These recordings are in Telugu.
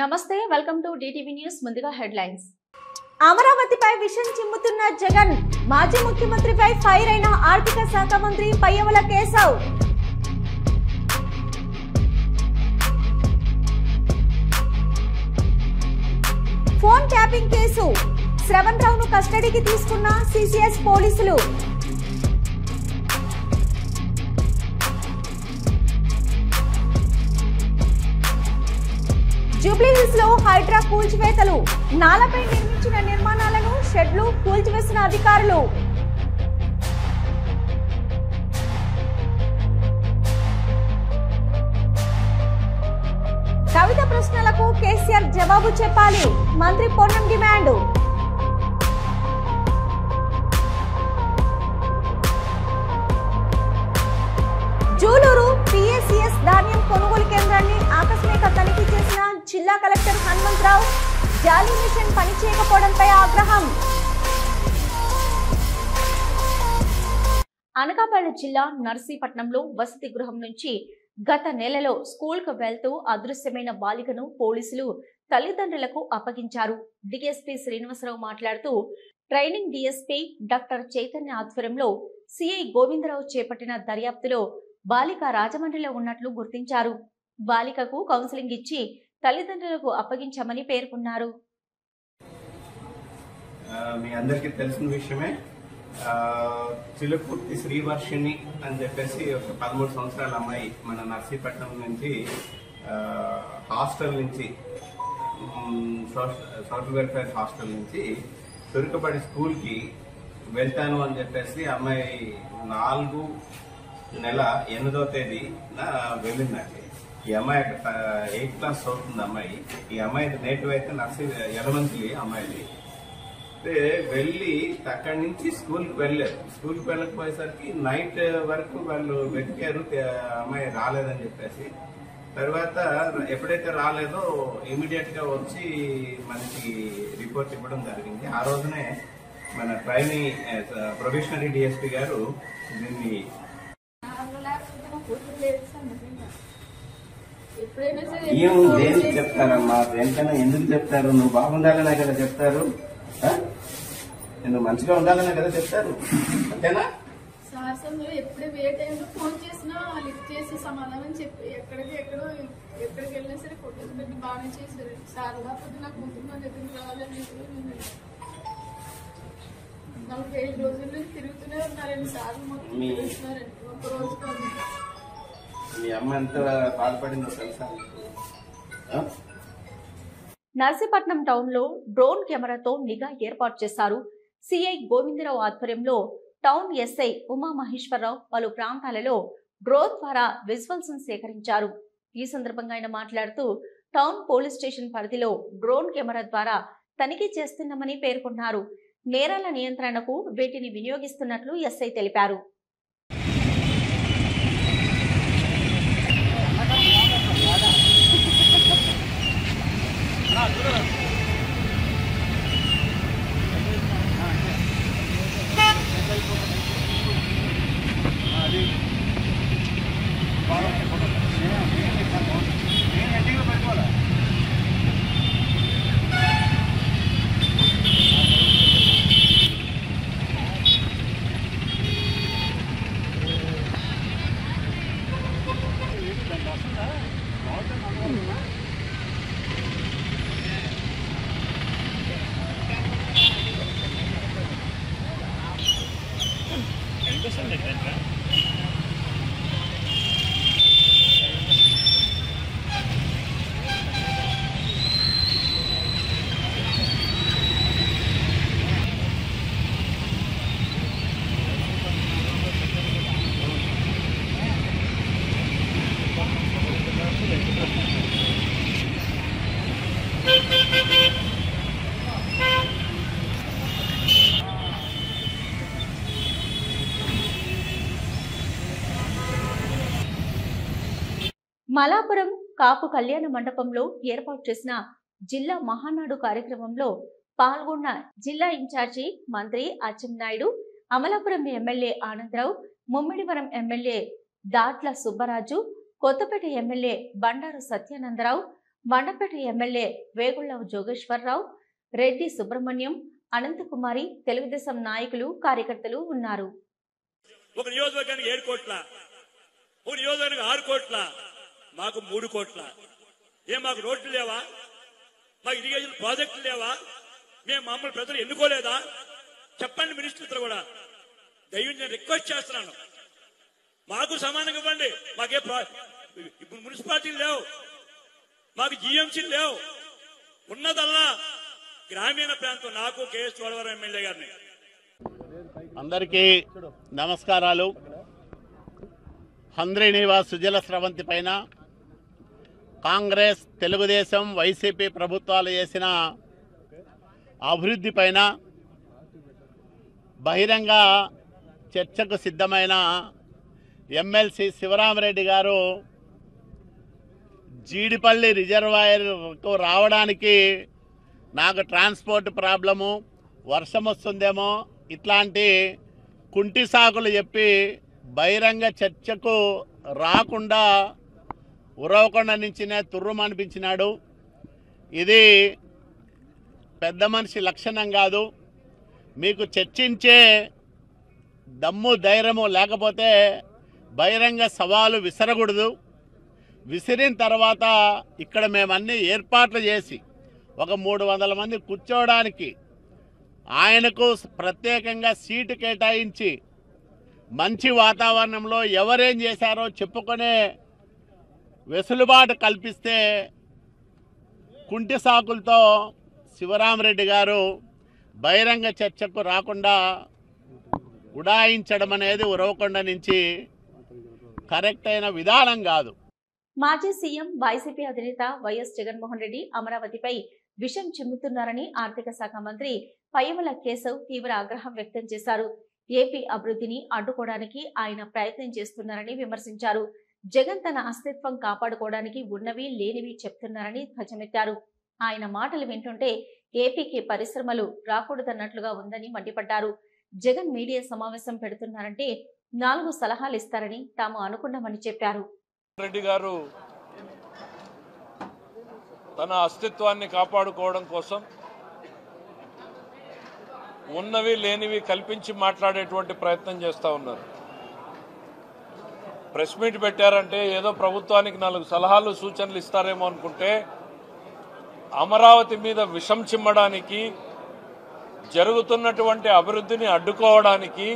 నమస్తే, వెల్కమ్ టు డిటివి న్యూస్. ముందుగా హెడ్లైన్స్. అమరావతిపై విషం చిమ్ముతున్న జగన్, మాజీ ముఖ్యమంత్రిపై ఫైర్ అయిన ఆర్థిక శాఖ మంత్రి Payyavula Keshav. Phone tapping case, Shravan రావును కస్టడీకి తీసుకున్న సిసిఎస్ పోలీసులు. జూబ్లీహిల్స్ లో హైడ్రా కూల్చివేతలు, నాలపై నిర్మించిన నిర్మాణాలను షెడ్లు కూల్చివేసిన అధికారులు. కవిత ప్రశ్నలకు కేసీఆర్ జవాబు చెప్పాలి, మంత్రి పొన్నం డిమాండ్. జూలూరు పిఎస్సిఎస్ ధాన్యం కొనుగోలు కేంద్రాన్ని ఆకస్మిక తనిఖీ చేసిన జిల్లా కలెక్టర్ హనుమంతరావు, జాలీ మిషన్ పనిచేయకపోవడంపై ఆగ్రహం. అనకాపల్లి జిల్లా నర్సీపట్నంలో వసతి గృహం నుంచి గత నెలలో స్కూల్కు వెళ్తూ అదృశ్యమైన బాలికను పోలీసులు తల్లిదండ్రులకు అప్పగించారు. డిఎస్పీ శ్రీనివాసరావు మాట్లాడుతూ, ట్రైనింగ్ డిఎస్పీ డాక్టర్ చైతన్య ఆధ్వర్యంలో సిఐ గోవిందరావు చేపట్టిన దర్యాప్తులో బాలిక రాజమండ్రిలో ఉన్నట్లు గుర్తించారు. బాలికకు కౌన్సిలింగ్ ఇచ్చి తల్లిదండ్రులకు అప్పగించామని పేర్కొన్నారు. మీ అందరికీ తెలిసిన విషయమే, చిలుకుర్తి శ్రీవర్షిణి అని చెప్పేసి ఒక 13 సంవత్సరాల అమ్మాయి మన నర్సీపట్నం నుంచి హాస్టల్ నుంచి సోషల్ వెల్ఫేర్ హాస్టల్ నుంచి తురుకబడి స్కూల్కి వెళ్తాను అని చెప్పేసి అమ్మాయి 4 నెల 8వ తేదీన వెళ్ళిందండి. ఈ అమ్మాయి 8th క్లాస్ చదువుతుంది అమ్మాయి. ఈ అమ్మాయి నేటివ్ అయితే యలమంచిలి అమ్మాయిది. వెళ్ళి అక్కడి నుంచి స్కూల్కి వెళ్ళారు. స్కూల్కి వెళ్ళకపోయేసరికి నైట్ వరకు వాళ్ళు వెతికారు, అమ్మాయి రాలేదని చెప్పేసి. తర్వాత ఎప్పుడైతే రాలేదో ఇమీడియట్ గా వచ్చి మనకి రిపోర్ట్ ఇవ్వడం జరిగింది. ఆ రోజునే మన ప్రొబేషనరీ డిఎస్పీ గారు దీన్ని దేనికి చెప్తారమ్మా, దేనికైనా ఎందుకు చెప్తారు? నువ్వు బాగుండాలనే కదా చెప్తారు, నువ్వు మంచిగా ఉండాలనే కదా చెప్తారు, అంతేనా? సార్ ఎప్పుడు ఏ టైంలో ఫోన్ చేసినా లిఫ్ట్ చేసి సమాధానం చెప్పి ఎక్కడికి వెళ్ళినా సరే ఫోటోస్ పెట్టి బాగానే చేశారు. సార్ కాకపోతే నాకు ముందు నా దగ్గరికి రావాలని 45 రోజుల నుంచి తిరుగుతూనే ఉన్నారండి. సార్ మొత్తం తిరుగుతున్నారండి. ఒక రోజు మీ అమ్మ ఎంత బాధపడిందో తెలుసా? నర్సీపట్నం టౌన్ లో డ్రోన్ కెమెరాతో నిఘా ఏర్పాటు చేశారు. సిఐ గోవిందరావు ఆధ్వర్యంలో టౌన్ ఎస్ఐ ఉమామహేశ్వరరావు పలు ప్రాంతాలలో డ్రోన్ ద్వారా విజువల్స్ సేకరించారు. ఈ సందర్భంగా ఆయన మాట్లాడుతూ, టౌన్ పోలీస్ స్టేషన్ పరిధిలో డ్రోన్ కెమెరా ద్వారా తనిఖీ చేస్తున్నామని పేర్కొన్నారు. నేరాల నియంత్రణకు వీటిని వినియోగిస్తున్నట్లు ఎస్ఐ తెలిపారు. మలాపురం కాపు కళ్యాణ మండపంలో ఏర్పాటు చేసిన జిల్లా మహానాడు కార్యక్రమంలో పాల్గొన్న జిల్లా ఇన్ఛార్జి మంత్రి Atchannaidu, Amalapuram MLA Anandarao, Mummidivaram MLA Datla Subbaraju, Kothapeta MLA Bandaru Satyanandarao, Mandapeta MLA Vegulla Jogeswararao, Reddy Subrahmanyam, Anantakumari, Telugu Desam నాయకులు, కార్యకర్తలు ఉన్నారు. ఒక నియోజకవర్గానికి 7 కోట్ల, ఒక నియోజకవర్గానికి 6 కోట్ల, మాకు 3 కోట్ల. మాకు రోడ్లు లేవా? మాకు ఇరిగేషన్ ప్రాజెక్టులు లేవా? మేము మమ్మల్ని ప్రజలు ఎన్నుకోలేదా? చెప్పండి మినిస్టర్తో కూడా. దయచేసి నేను రిక్వెస్ట్ చేస్తున్నాను, మాకు సమానంగా ఇవ్వండి. మాకే ఇప్పుడు మున్సిపాలిటీలు లేవు, మాకు జిఎంసీలు లేవు. ఉన్నదల్లా గ్రామీణ ప్రాంతం. నాకు కేఎస్ చోడవరం ఎమ్మెల్యే గారిని. అందరికీ నమస్కారాలు. హంద్రీనివాస్ సుజల స్రవంతి పైన కాంగ్రెస్, తెలుగుదేశం, వైసీపీ ప్రభుత్వాలు చేసిన అభివృద్ధి పైన బహిరంగ చర్చకు సిద్ధమైన ఎమ్మెల్సీ శివరామరెడ్డి గారు జీడిపల్లి రిజర్వాయర్కు రావడానికి నాకు ట్రాన్స్పోర్ట్ ప్రాబ్లము, వర్షం వస్తుందేమో ఇట్లాంటి కుంటి సాకులు చెప్పి బహిరంగ చర్చకు రాకుండా ఉరవకొండ నుంచినే తుర్రుమనిపించినాడు. ఇది పెద్ద మనిషి లక్షణం కాదు. మీకు చర్చించే దమ్ము ధైర్యము లేకపోతే బహిరంగ సవాలు విసరకూడదు. విసిరిన తర్వాత ఇక్కడ మేమన్నీ ఏర్పాట్లు చేసి ఒక 300 మంది కూర్చోవడానికి ఆయనకు ప్రత్యేకంగా సీటు కేటాయించి మంచి వాతావరణంలో ఎవరేం చేశారో చెప్పుకునే వెసులుబాటు కల్పిస్తే కుంటి సాకులతో శివరామరెడ్డి గారు బహిరంగ చర్చకు రాకుండా ఉడాయించడం అనేది ఉరవకొండ నుంచి కరెక్ట్ అయిన విధానం కాదు. మాజీ సీఎం వైసీపీ అధినేత వైఎస్ జగన్మోహన్ రెడ్డి అమరావతిపై విషం చిమ్ముతున్నారని ఆర్థిక శాఖ మంత్రి పయ్యమల కేశవ్ తీవ్ర ఆగ్రహం వ్యక్తం చేశారు. ఏపీ అభివృద్ధిని అడ్డుకోవడానికి ఆయన ప్రయత్నం చేస్తున్నారని విమర్శించారు. జగన్ తన అస్తిత్వం కాపాడుకోవడానికి ఉన్నవి లేనివి చెప్తున్నారని ధ్వజమెత్తారు. ఆయన మాటలు వింటుంటే ఏపీకి పరిశ్రమలు రాకూడదన్నట్లుగా ఉందని మండిపడ్డారు. జగన్ మీడియా సమావేశం పెడుతున్నారంటే 4 సలహాలు ఇస్తారని తాము అనుకున్నామని చెప్పారు. రెడ్డి గారు తన అస్తిత్వాన్ని కాపాడుకోవడం కోసం ఉన్నవి లేనివి కల్పించి మాట్లాడేటువంటి ప్రయత్నం చేస్తూ ఉన్నారు. ప్రెస్ మీట్ పెట్టారంటే ఏదో ప్రభుత్వానికి 4 సలహాలు సూచనలు ఇస్తారేమో అనుకుంటే అమరావతి మీద విషం చిమ్మడానికి, జరుగుతున్నటువంటి అభివృద్ధిని అడ్డుకోవడానికి,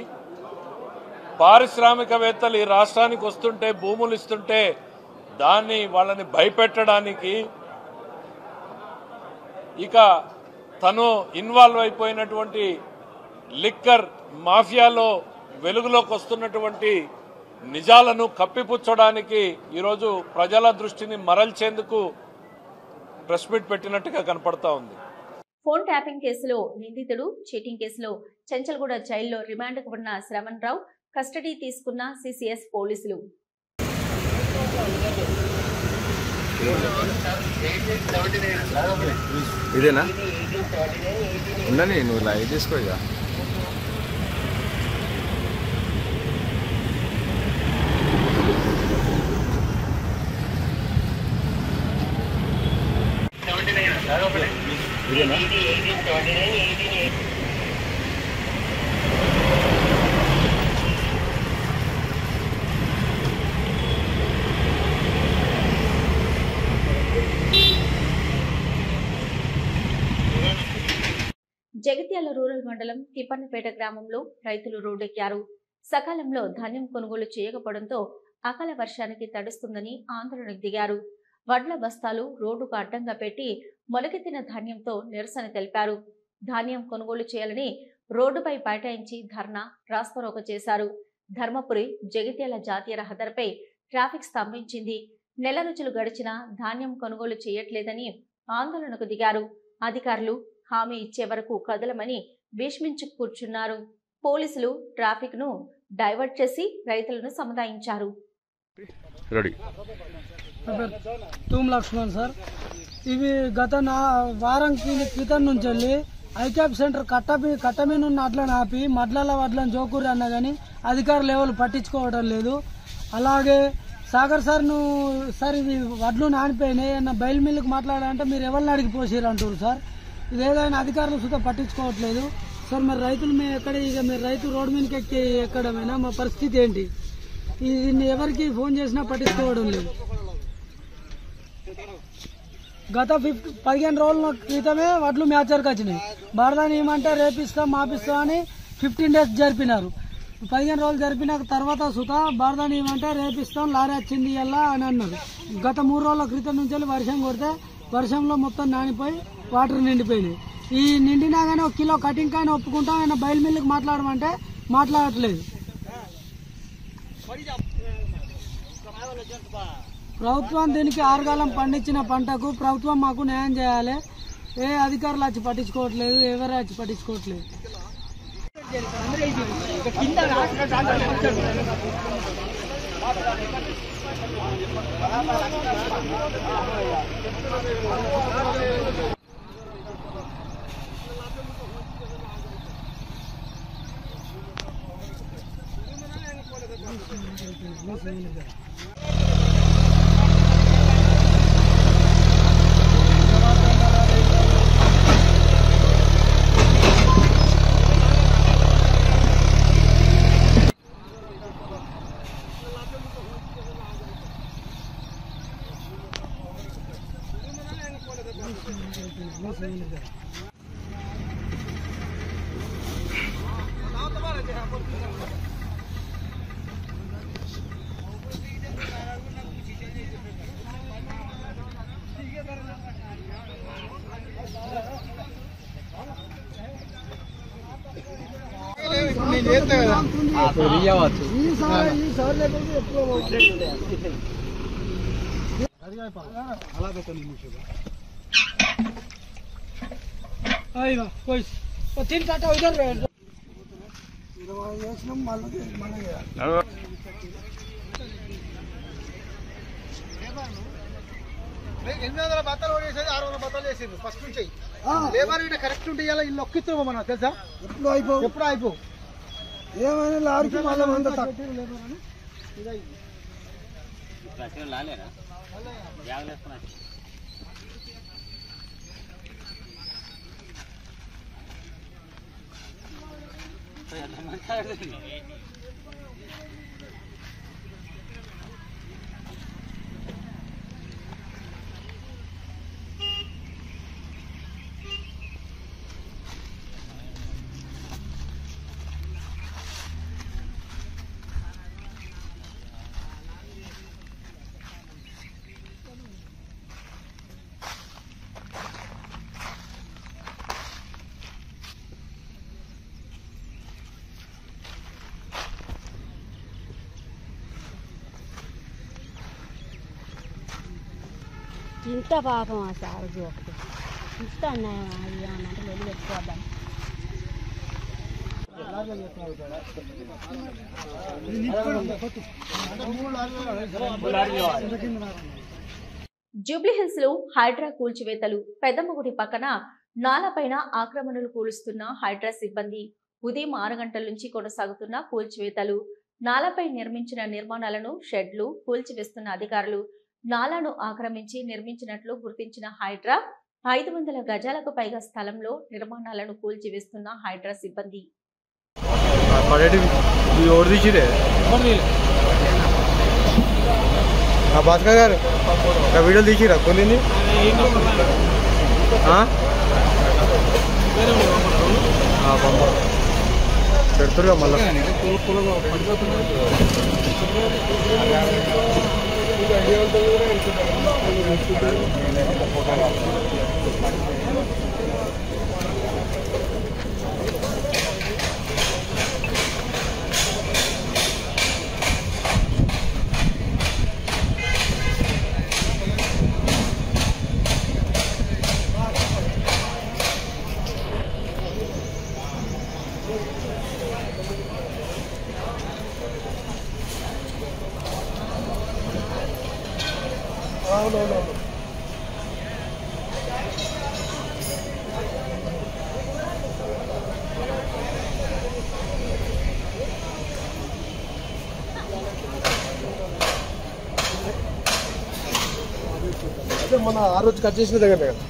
పారిశ్రామికవేత్తలు ఈ రాష్ట్రానికి వస్తుంటే భూములు ఇస్తుంటే దాన్ని వాళ్ళని భయపెట్టడానికి, ఇక తను ఇన్వాల్వ్ అయిపోయినటువంటి లిక్కర్ మాఫియాలో వెలుగులోకి వస్తున్నటువంటి నిజాలను కప్పిపుచ్చడానికి ఈరోజు ప్రజల దృష్టిని మరల్చేందుకు ప్రెస్ మీట్ పెట్టినట్టుగా కనపడతా ఉంది. ఫోన్ ట్యాపింగ్ కేసులో నిందితుడు, చీటింగ్ కేసులో చెంచల్గూడ జైల్లో రిమాండ్కు ఉన్న శ్రవణ్ రావు కస్టడీ తీసుకున్న సిసిఎస్ పోలీసులు. ఇదేనా ఉండని, నువ్వు లైవ్ తీసుకో. ఇక ఇదేనా జగిత్యాల రూరల్ మండలం తిప్పన్నపేట గ్రామంలో రైతులు రోడ్డెక్కారు. సకాలంలో ధాన్యం కొనుగోలు చేయకపోవడంతో అకాల వర్షానికి తడుస్తుందని ఆందోళనకు దిగారు. వడ్ల బస్తాలు రోడ్డుకు అడ్డంగా పెట్టి మొలకెత్తిన ధాన్యంతో నిరసన తెలిపారు. ధాన్యం కొనుగోలు చేయాలని రోడ్డుపై బైఠాయించి ధర్నా, రాస్తారోకో చేశారు. ధర్మపురి జగిత్యాల జాతీయ రహదారిపై ట్రాఫిక్ స్తంభించింది. నెల రోజులు గడిచినా ధాన్యం కొనుగోలు చేయట్లేదని ఆందోళనకు దిగారు. అధికారులు హామీ ఇచ్చే వరకు కదలమని భీష్మించు కూర్చున్నారు. పోలీసులు ట్రాఫిక్ ను డైవర్ట్ చేసి రైతులను సముదాయించారు. తూమ్ లక్ష్మణ్ సార్. ఇవి గత వారం క్రితం నుంచి వెళ్ళి ఐక్యాప్ సెంటర్ కట్ట మీద ఉన్న అట్లను ఆపి వడ్లను జోకూరి అన్నా కానీ అధికారులు ఎవరు పట్టించుకోవడం లేదు. అలాగే సాగర్ సార్ ఇది వడ్లు నానిపోయినాయి అన్న బయలు మిల్లుకు మాట్లాడాలంటే మీరు ఎవరిని అడిగి పోసిరు అంటారు సార్. ఇది ఏదైనా అధికారులు సుతా పట్టించుకోవట్లేదు సార్. మరి రైతులు మేము ఎక్కడ మీరు రైతు రోడ్డు మీదకి ఎక్కి ఎక్కడమైనా మా పరిస్థితి ఏంటి? దీన్ని ఎవరికి ఫోన్ చేసినా పట్టించుకోవడం లేదు. గత 15 రోజుల క్రితమే వడ్లు మ్యాచర్కి వచ్చినాయి. బరదాని ఏమంటే రేపిస్తాం మాపిస్తాం అని 15 days జరిపినారు. 15 రోజులు జరిపిన తర్వాత సుతా బరదాని ఏమంటే రేపిస్తాం లారీ వచ్చింది ఇలా అని అన్నారు. గత 3 రోజుల క్రితం నుంచి వర్షం కొడితే వర్షంలో మొత్తం నానిపోయి వాటర్ నిండిపోయినాయి. ఈ నిండినా కానీ 1 కిలో కటింగ్ కాయని ఒప్పుకుంటాం. ఆయన బయలు మిల్లుకి మాట్లాడమంటే మాట్లాడట్లేదు. ప్రభుత్వం దీనికి ఆరుగాలం పండించిన పంటకు ప్రభుత్వం మాకు న్యాయం చేయాలి. ఏ అధికారులు వచ్చి పట్టించుకోవట్లేదు, ఎవరు వచ్చి పట్టించుకోవట్లేదు. तीन काटा उधर బత్తాలు ఓడేసేది 600 బత్తాలు వేసింది ఫస్ట్ నుంచి. లేబర్ ఇటు కరెక్ట్ ఉంటే ఇలా ఇల్లు ఒక్కిస్తాము మనం తెలుసా. ఎప్పుడు అయిపో ఏమైనా లారీకి మళ్ళీ ఇంత పాపం ఆ సార్ జోక్తే ఇంత అన్యాయం అది అంటే వెళ్ళి పెట్టుకోవద్దాం. జూబ్లీహిల్స్ లో హైడ్రా కూల్చివేతలు. పెద్దమ్మగుడి పక్కన నాలపైన ఆక్రమణలు కూలుస్తున్న హైడ్రా సిబ్బంది. ఉదయం 6 గంటల నుంచి కొనసాగుతున్న కూల్చివేతలు. నాలపై నిర్మించిన నిర్మాణాలను షెడ్లు కూల్చివేస్తున్న అధికారులు. నాలాను ఆక్రమించి నిర్మించినట్లు గుర్తించిన హైడ్రా 500 గజాలకు పైగా స్థలంలో నిర్మాణాలను కూల్చివేస్తున్న హైడ్రా సిబ్బంది. భాస్కర్ గారు వీడియోలు తీసిరా కొన్ని పెడుతురుగా మళ్ళీ అదే మన ఆ రోజు కట్ చేసిన దగ్గర కదా.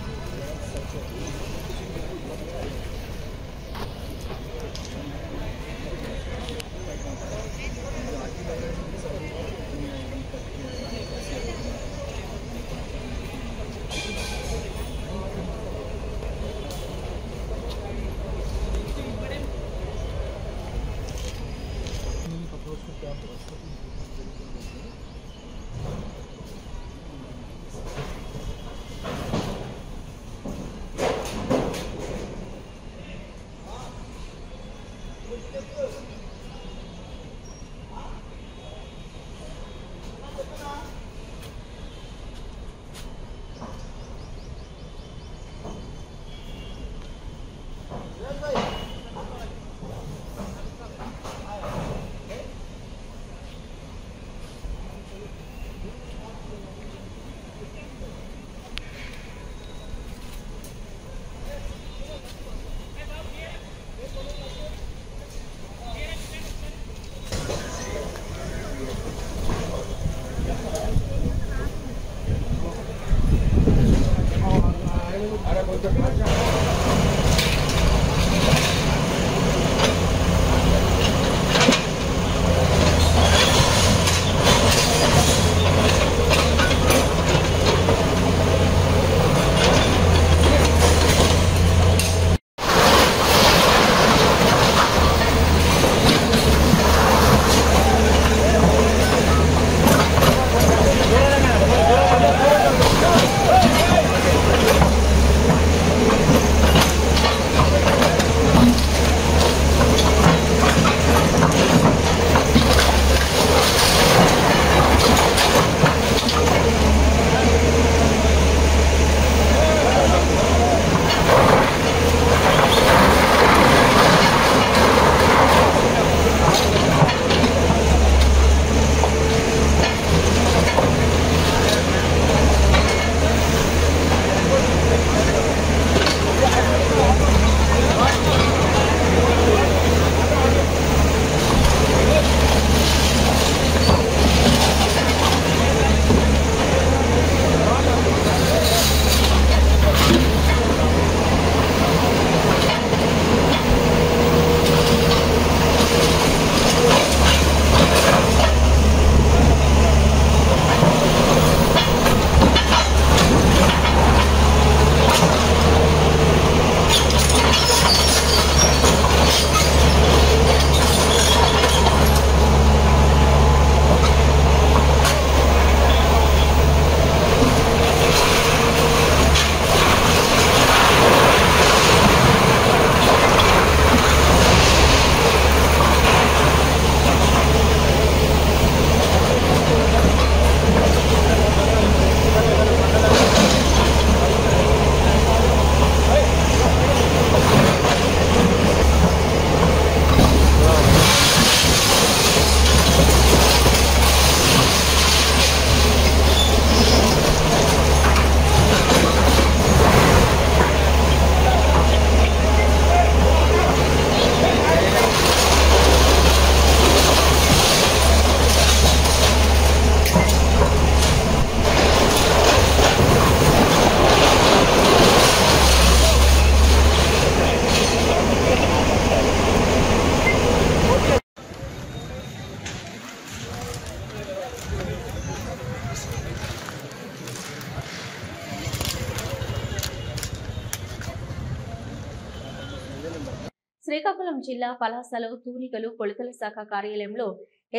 శ్రీకాకుళం జిల్లా పలాసలో తూనికలు కొలతల శాఖ కార్యాలయంలో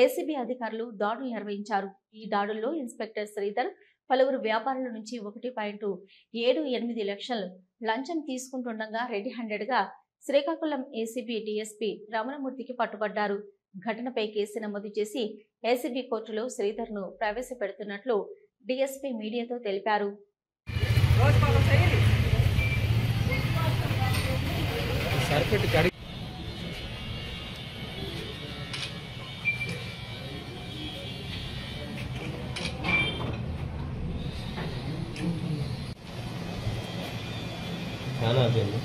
ఏసీబీ అధికారులు దాడులు నిర్వహించారు. ఈ దాడుల్లో ఇన్స్పెక్టర్ శ్రీధర్ పలువురు వ్యాపారుల నుంచి 1.78 లక్షలు లంచం తీసుకుంటుండగా రెడీ హ్యాండెడ్ గా శ్రీకాకుళం ఏసీబీ డీఎస్పీ రమణమూర్తికి పట్టుబడ్డారు. ఘటనపై కేసు నమోదు చేసి ఏసీబీ కోర్టులో శ్రీధర్ ను ప్రవేశపెడుతున్నట్లు డీఎస్పీ మీడియాతో తెలిపారు. ఫ్యాన్ ఆపేయండి.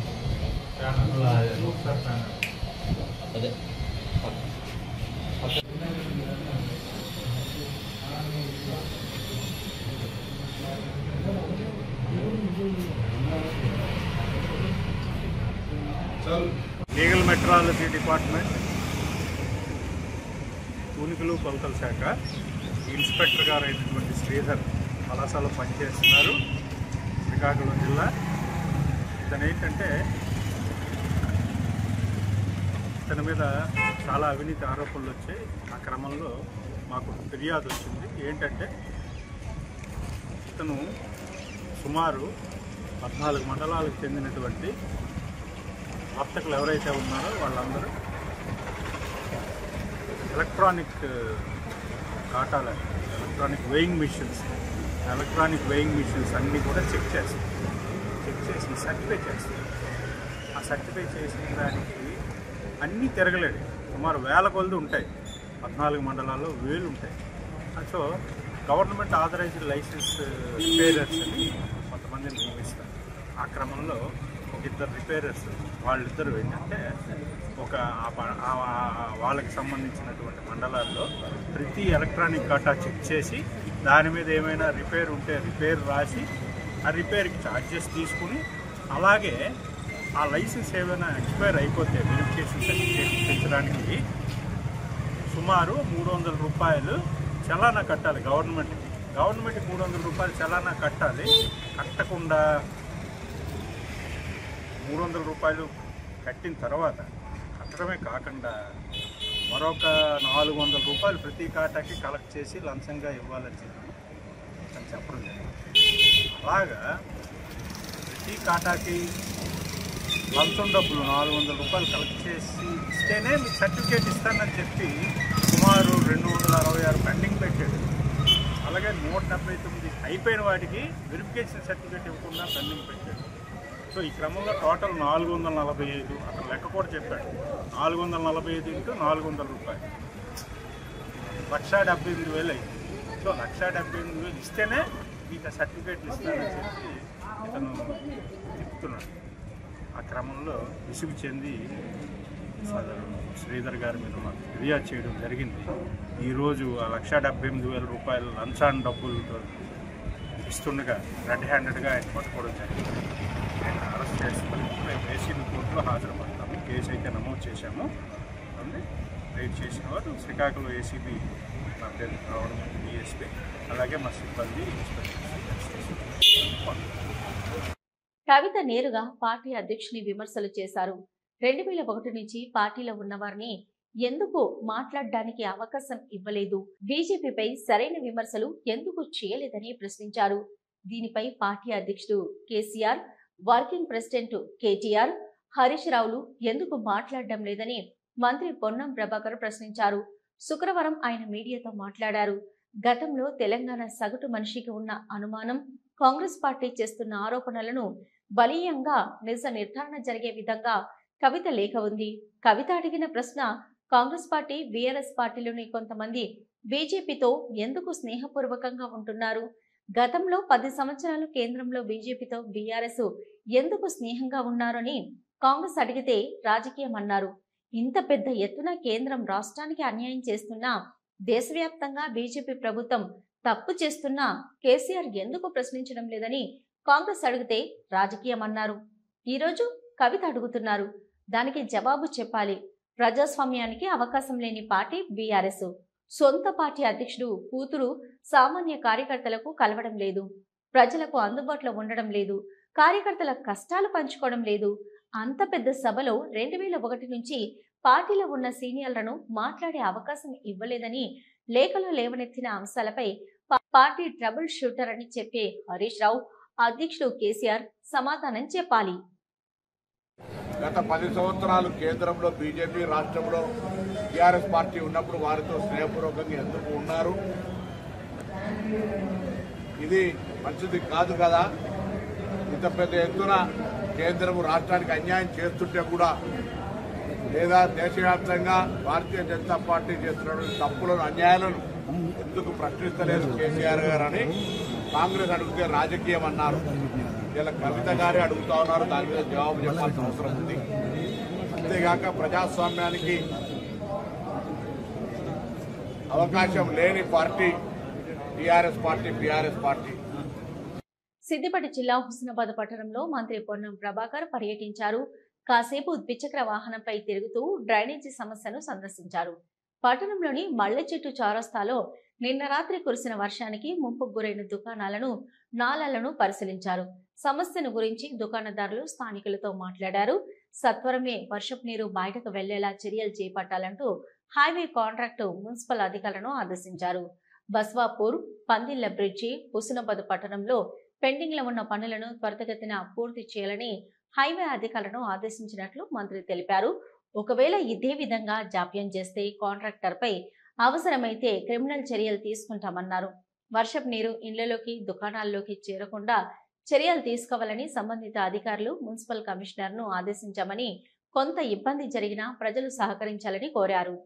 అదే లీగల్ మెట్రాలజీ డిపార్ట్మెంట్, తూనికలు కొలతల శాఖ ఇన్స్పెక్టర్ గారు అయినటువంటి శ్రీధర్ పలాసలో పనిచేస్తున్నారు, శ్రీకాకుళం జిల్లా. ఇతను ఏంటంటే ఇతని మీద చాలా అవినీతి ఆరోపణలు వచ్చాయి. ఆ క్రమంలో మాకు ఫిర్యాదు వచ్చింది. ఏంటంటే ఇతను సుమారు 14 మండలాలకు చెందినటువంటి వర్తకులు ఎవరైతే ఉన్నారో వాళ్ళందరూ ఎలక్ట్రానిక్ కాటాలు, ఎలక్ట్రానిక్ వెయింగ్ మిషన్స్ అన్నీ కూడా చెక్ చేసి సర్టిఫై చేస్తారు. ఆ సర్టిఫై చేసిన దానికి అన్నీ తిరగలేడు. సుమారు 1000 కొలది ఉంటాయి, 14 మండలాల్లో 1000 ఉంటాయి. So government authorised licence repairers అని కొంతమందిని నియమిస్తారు. ఆ క్రమంలో ఇద్దరు రిపేరర్స్, వాళ్ళిద్దరు ఏంటంటే వాళ్ళకి సంబంధించినటువంటి మండలాల్లో ప్రతి ఎలక్ట్రానిక్ కాటా చెక్ చేసి దాని మీద ఏమైనా రిపేర్ ఉంటే రిపేర్ రాసి ఆ రిపేర్కి ఛార్జెస్ తీసుకుని, అలాగే ఆ లైసెన్స్ ఏమైనా ఎక్స్పైర్ అయిపోతే వెరిఫికేషన్ సర్టిఫికేట్ ఇప్పించడానికి సుమారు 300 రూపాయలు చలానా కట్టాలి గవర్నమెంట్కి 300 రూపాయలు చలానా కట్టాలి. కట్టకుండా 300 రూపాయలు కట్టిన తర్వాత కట్టడమే కాకుండా మరొక 400 రూపాయలు ప్రతి కాటాకి కలెక్ట్ చేసి లంచంగా ఇవ్వాలని చెప్పడం జరిగింది. అలాగా ప్రతి కాటాకి లంచం డబ్బులు 400 రూపాయలు కలెక్ట్ చేసి ఇస్తేనే మీకు సర్టిఫికేట్ ఇస్తానని చెప్పి సుమారు 266 పెండింగ్ పెట్టాడు. అలాగే 179 అయిపోయిన వాటికి వెరిఫికేషన్ సర్టిఫికేట్ ఇవ్వకుండా పెండింగ్ పెట్టాడు. సో ఈ క్రమంలో టోటల్ 445, అక్కడ లెక్క కూడా చెప్పాడు, 445 × 400 రూపాయలు 1,78,000 అయింది. సో 1,78,000 ఇస్తేనే మీకు సర్టిఫికేట్లు ఇస్తానని చెప్పి ఇతను చెప్తున్నాడు. ఆ క్రమంలో విసుగు చెంది శ్రీధర్ గారి మీద మాకు ఫిర్యాదు చేయడం జరిగింది. ఈరోజు ఆ 1,78,000 రూపాయలు లంచాన్ డబ్బులతో ఇస్తుండగా రెడ్ హ్యాండెడ్గా ఆయన పట్టుకోవడం జరిగింది. ఆయన అరెస్ట్ చేసుకొని మేము ఏసీబీ కోర్టులో హాజరుపడతాము. కేసు అయితే నమోదు చేశాము. రైడ్ చేసిన వారు శ్రీకాకుళం ఏసీబీ నా పేరు రావడం డిఎస్పీ, అలాగే మా సిబ్బంది కవిత నేరుగా పార్టీ అధ్యక్షుని విమర్శలు చేశారు. 2001 నుంచి పార్టీలో ఉన్నవారిని ఎందుకు మాట్లాడడానికి అవకాశం ఇవ్వలేదు, బీజేపీపై సరైన విమర్శలు ఎందుకు చేయలేదని ప్రశ్నించారు. దీనిపై పార్టీ అధ్యక్షుడు కేసీఆర్, వర్కింగ్ ప్రెసిడెంట్ కేటీఆర్, హరీష్ రావులు ఎందుకు మాట్లాడడం లేదని మంత్రి పొన్నం ప్రభాకర్ ప్రశ్నించారు. శుక్రవారం ఆయన మీడియాతో మాట్లాడారు. గతంలో తెలంగాణ సగటు మనిషికి ఉన్న అనుమానం, కాంగ్రెస్ పార్టీ చేస్తున్న ఆరోపణలను బలీయంగా నిజ నిర్ధారణ జరిగే విధంగా కవిత లేఖ ఉంది. కవిత అడిగిన ప్రశ్న, కాంగ్రెస్ పార్టీ, బీఆర్ఎస్ పార్టీలోని కొంతమంది బీజేపీతో ఎందుకు స్నేహపూర్వకంగా ఉంటున్నారు, గతంలో 10 సంవత్సరాలు కేంద్రంలో బీజేపీతో బీఆర్ఎస్ ఎందుకు స్నేహంగా ఉన్నారని కాంగ్రెస్ అడిగితే రాజకీయం అన్నారు. ఇంత పెద్ద ఎత్తున కేంద్రం రాష్ట్రానికి అన్యాయం చేస్తున్నా, దేశవ్యాప్తంగా బీజేపీ ప్రభుత్వం తప్పు చేస్తున్నా కేసీఆర్ ఎందుకు ప్రశ్నించడం లేదని కాంగ్రెస్ అడిగితే రాజకీయం అన్నారు. ఈరోజు కవిత అడుగుతున్నారు, దానికి జవాబు చెప్పాలి. ప్రజాస్వామ్యానికి అవకాశం లేని పార్టీ బీఆర్ఎస్. సొంత పార్టీ అధ్యక్షుడు కూతురు సామాన్య కార్యకర్తలకు కలవడం లేదు, ప్రజలకు అందుబాటులో ఉండడం లేదు, కార్యకర్తల కష్టాలు పంచుకోవడం లేదు. అంత పెద్ద సభలో 2001 నుంచి పార్టీలో ఉన్న సీనియర్లను మాట్లాడే అవకాశం ఇవ్వలేదని లేఖలో లేవనెత్తిన అంశాలపై పార్టీ ట్రబుల్ షూటర్ అని చెప్పే హరీష్ రావు, అధ్యక్షుడు కేసీఆర్ సమాధానం చెప్పాలి. గత 10 సంవత్సరాలు కేంద్రంలో బీజేపీ, రాష్ట్రంలో టీఆర్ఎస్ పార్టీ ఉన్నప్పుడు వారితో స్నేహపూర్వకంగా ఎందుకు ఉన్నారు? ఇది మంచిది కాదు కదా. ఇంత పెద్ద ఎత్తున కేంద్రం రాష్ట్రానికి అన్యాయం చేస్తుంటే కూడా, లేదా దేశవ్యాప్తంగా భారతీయ జనతా పార్టీ చేస్తున్నటువంటి తప్పులను, అన్యాయాలను ఎందుకు ప్రశ్నిస్తలేదు కేసీఆర్ గారు అని కాంగ్రెస్ అడిగితే రాజకీయం అన్నారు. ఇలా కవిత గారే అడుగుతా ఉన్నారు, దాని మీద జవాబు చెప్పాల్సిన అవసరం ఉంది. అంతేగాక ప్రజాస్వామ్యానికి అవకాశం లేని party TRS party, BRS party. Siddipet జిల్లా హుస్నాబాద్ పట్టణంలో మంత్రి పొన్నం ప్రభాకర్ పర్యటించారు. కాసేపు ద్విచక్ర వాహనంపై తిరుగుతూ డ్రైనేజీ సమస్యను సందర్శించారు. పట్టణంలోని మల్లె చెట్టు చౌరస్తాలో నిన్న రాత్రి కురిసిన వర్షానికి ముంపుకు గురైన దుకాణాలను, నాలాలను పరిశీలించారు. సమస్యను గురించి దుకాణదారులు స్థానికులతో మాట్లాడారు. సత్వరమే వర్షపు నీరు బయటకు వెళ్లేలా చర్యలు చేపట్టాలంటూ హైవే కాంట్రాక్టు మున్సిపల్ అధికారులను ఆదేశించారు. బస్వాపూర్, పందిళ్ల బ్రిడ్జి, హుస్నాబాద్ పట్టణంలో పెండింగ్ లో ఉన్న పనులను త్వరితగతిన పూర్తి చేయాలని హైవే అధికారులను ఆదేశించినట్లు మంత్రి తెలిపారు. ఒకవేళ ఇదే విధంగా జాప్యం చేస్తే కాంట్రాక్టర్పై అవసరమైతే క్రిమినల్ చర్యలు తీసుకుంటామన్నారు. వర్షపు నీరు ఇళ్లలోకి, దుకాణాల్లోకి చేరకుండా చర్యలు తీసుకోవాలని సంబంధిత అధికారులు మున్సిపల్ కమిషనర్ను ఆదేశించామని, కొంత ఇబ్బంది జరిగినా ప్రజలు సహకరించాలని కోరారు.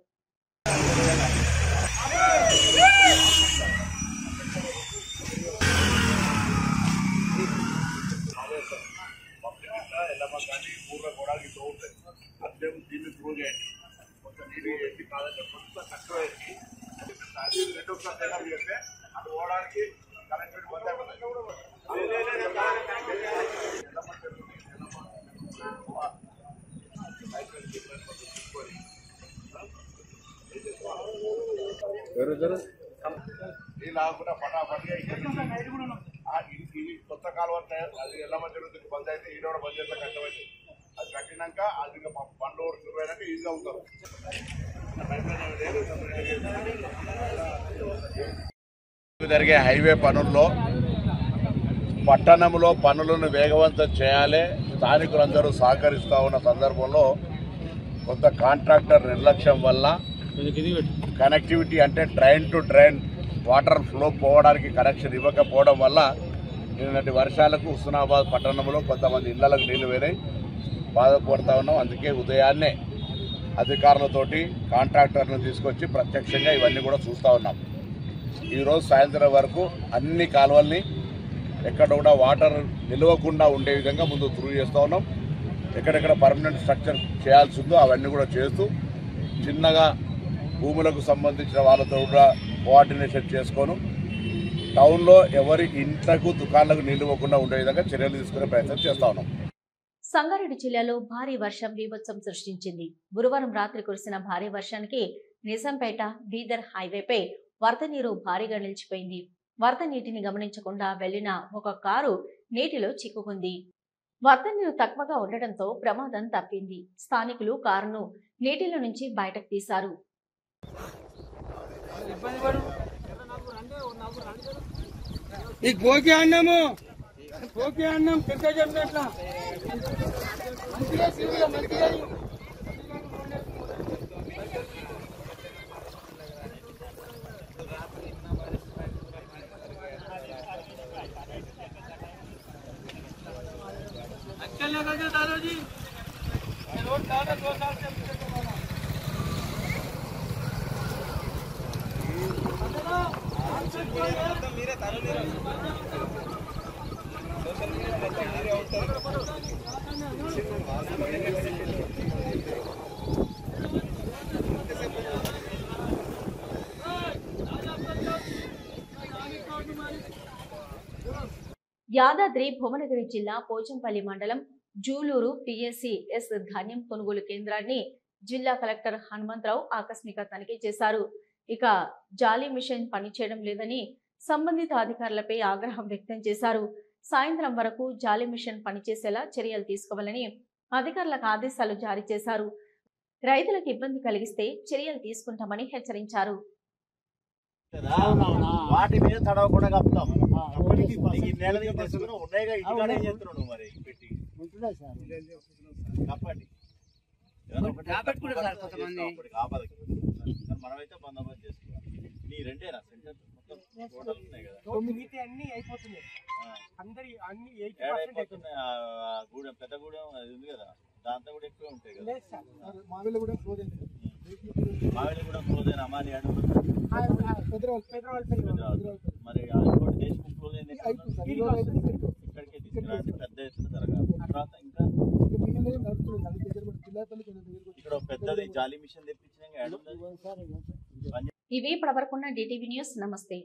కొత్త కాలువ అది ఎలా జరుగుతుంది, బంద్ అయితే ఈ బంద్ చేస్తే కష్టమైంది. అది కట్టినాక అది బండ్లు శురువైనాక ఈజీగా అవుతారు. జరిగే హైవే పనుల్లో పట్టణంలో పనులను వేగవంతం చేయాలి. స్థానికులందరూ సహకరిస్తూ ఉన్న సందర్భంలో కొంత కాంట్రాక్టర్ నిర్లక్ష్యం వల్ల కనెక్టివిటీ అంటే drain to drain water flow పోవడానికి కనెక్షన్ ఇవ్వకపోవడం వల్ల నిన్నటి వర్షాలకు హుస్నాబాద్ పట్టణంలో కొంతమంది ఇళ్లకు నీళ్లు వేరాయి, బాధపడుతూ ఉన్నాం. అందుకే ఉదయాన్నే అధికారులతోటి కాంట్రాక్టర్లను తీసుకొచ్చి ప్రత్యక్షంగా ఇవన్నీ కూడా చూస్తూ ఉన్నాం. ఈరోజు సాయంత్రం వరకు అన్ని కాలువల్ని ఎక్కడ కూడా వాటర్ నిలవకుండా ఉండే విధంగా ముందు త్రూ చేస్తూ ఉన్నాం. ఎక్కడెక్కడ పర్మనెంట్ స్ట్రక్చర్ చేయాల్సి ఉందో అవన్నీ కూడా చేస్తూ చిన్నగా భూములకు సంబంధించిన వాళ్ళతో కూడా కోఆర్డినేషన్ చేసుకొని టౌన్లో ఎవరి ఇంట్లకు, దుకాణాలకు నిలవకుండా ఉండే విధంగా చర్యలు తీసుకునే ప్రయత్నం చేస్తూ ఉన్నాం. సంగారెడ్డి జిల్లాలో భారీ వర్షం బీభత్సం సృష్టించింది. గురువారం రాత్రి కురిసిన భారీ వర్షానికి నిజాంపేట, బీదర్ హైవేపై వరద నీరు భారీగా నిలిచిపోయింది. వరద నీటిని గమనించకుండా వెళ్లిన ఒక కారు నీటిలో చిక్కుకుంది. వరద నీరు తక్కువగా ఉండటంతో ప్రమాదం తప్పింది. స్థానికులు కారును నీటిలో నుంచి బయటకు తీశారు. యాదాద్రి భువనగిరి జిల్లా పోచంపల్లి మండలం జూలూరు PSCS ధాన్యం కొనుగోలు కేంద్రాన్ని జిల్లా కలెక్టర్ హనుమంతరావు ఆకస్మిక తనిఖీ చేశారు. ఇక జాలీ మిషన్ పనిచేయడం లేదని సంబంధిత అధికారులపై ఆగ్రహం వ్యక్తం చేశారు. సాయంత్రం వరకు జాలీ మిషన్ పనిచేసేలా చర్యలు తీసుకోవాలని అధికారులకు ఆదేశాలు జారీ చేశారు. రైతులకు ఇబ్బంది కలిగిస్తే చర్యలు తీసుకుంటామని హెచ్చరించారు. వాటి మీద తడవకుండా కప్పుతాం. నెల ఉన్నాయిగా ఇంటికాడ ఏం చేస్తున్నావు నువ్వు మరి పెట్టి కప్పండి. మనమైతే బందోబస్తు చేసుకోవాలి. నీ రెండేనా సెంటర్ మొత్తం టోటల్ ఉన్నాయి కదా, అన్ని అయిపోతున్నాయి. గూడెం పెద్ద గూడెం అది ఉంది కదా, దాంతో కూడా ఎక్కువ ఉంటాయి కదా. మావిడ కూడా క్లోజ్ అయినా అమ్మాని అడుగు మరి ఇంకోటి దేశం క్లోజ్ అయింది. ఇక్కడికే గ్రాండ్ పెద్ద ఎత్తున జరగాలి. తర్వాత ఇంకా ఇక్కడ పెద్దది జాలీ మిషన్ తెప్పించిన ఇవి ఇప్పటివరకున్న డిటివి న్యూస్. నమస్తే.